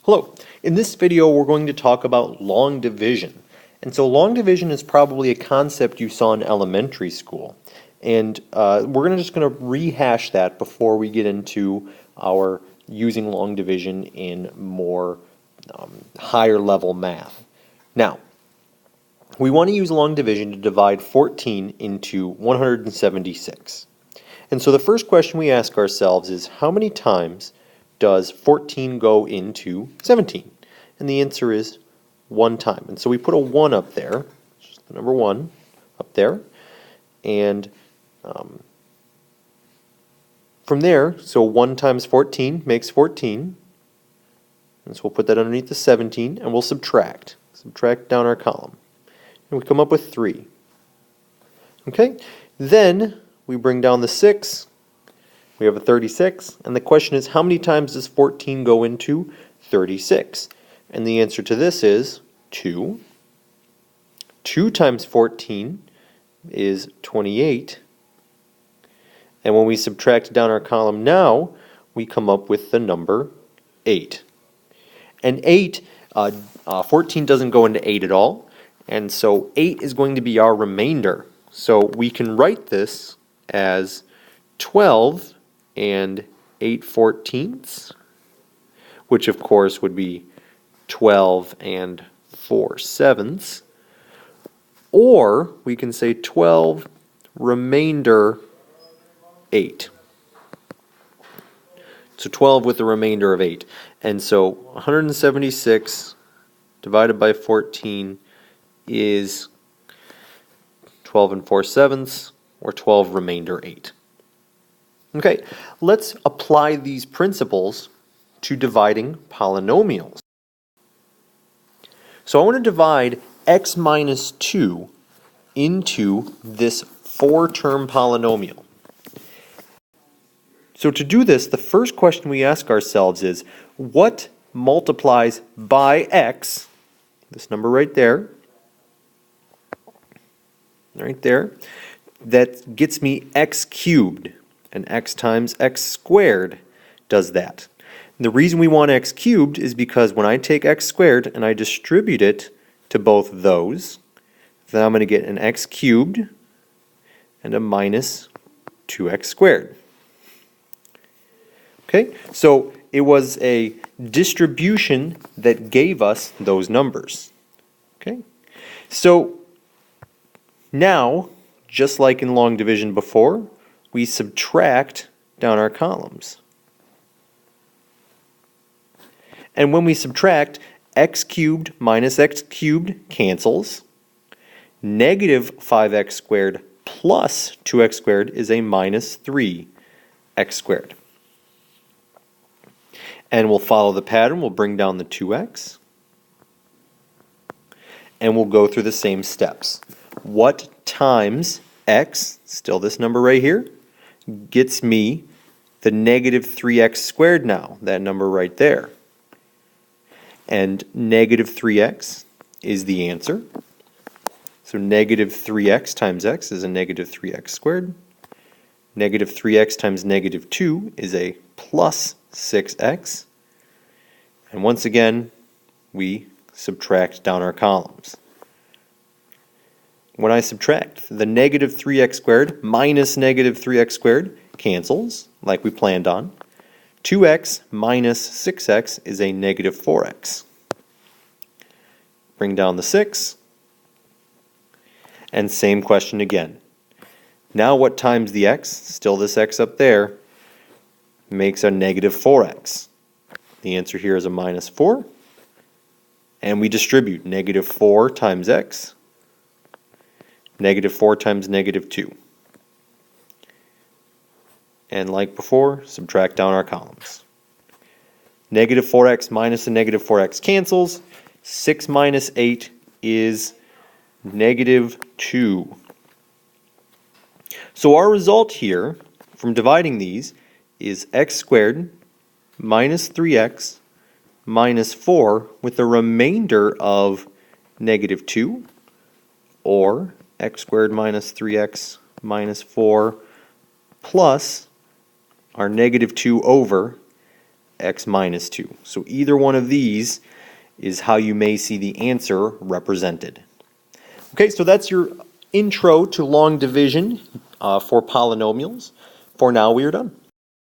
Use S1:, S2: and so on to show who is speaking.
S1: Hello, in this video we're going to talk about long division. And so long division is probably a concept you saw in elementary school. And we're just going to rehash that before we get into our using long division in more higher level math. Now, we want to use long division to divide 14 into 176. And so the first question we ask ourselves is, how many times does 14 go into 17? And the answer is 1 time. And so we put a 1 up there, just the number 1 up there. And from there, so 1 times 14 makes 14. And so we'll put that underneath the 17, and we'll subtract. Subtract down our column. And we come up with 3. Okay? Then we bring down the 6. We have a 36. And the question is, how many times does 14 go into 36? And the answer to this is 2. 2 times 14 is 28. And when we subtract down our column now, we come up with the number 8. And 14 doesn't go into 8 at all. And so 8 is going to be our remainder. So we can write this as 12 and 8/14, which of course would be 12 and 4/7. Or we can say 12 remainder 8. So 12 with the remainder of 8. And so 176 divided by 14 is 12 and 4/7, or 12 remainder 8. Okay, let's apply these principles to dividing polynomials. So I want to divide x minus 2 into this 4-term polynomial. So to do this, the first question we ask ourselves is, what multiplies by x, this number right there, that gets me x cubed, and x times x squared does that. And the reason we want x cubed is because when I take x squared and I distribute it to both those, then I'm going to get an x cubed and a minus 2x squared. Okay, so it was a distribution that gave us those numbers. Okay, so now, just like in long division before, we subtract down our columns. And when we subtract, x cubed minus x cubed cancels. Negative 5x squared plus 2x squared is a minus 3x squared. And we'll follow the pattern. We'll bring down the 2x. And we'll go through the same steps. What times x, still this number right here, gets me the negative 3x squared now, that number right there. And negative 3x is the answer. So negative 3x times x is a negative 3x squared. Negative 3x times negative 2 is a plus 6x. And once again, we subtract down our columns. When I subtract, the negative 3x squared minus negative 3x squared cancels, like we planned on. 2x minus 6x is a negative 4x. Bring down the 6. And same question again. Now what times the x, still this x up there, makes a negative 4x? The answer here is a minus 4. And we distribute negative 4 times x. Negative 4 times negative 2. And like before, subtract down our columns. Negative 4x minus a negative 4x cancels. 6 minus 8 is negative 2. So our result here from dividing these is x squared minus 3x minus 4 with a remainder of negative 2, or x squared minus 3x minus 4 plus our negative 2 over x minus 2. So either one of these is how you may see the answer represented. Okay, so that's your intro to long division for polynomials. For now, we are done.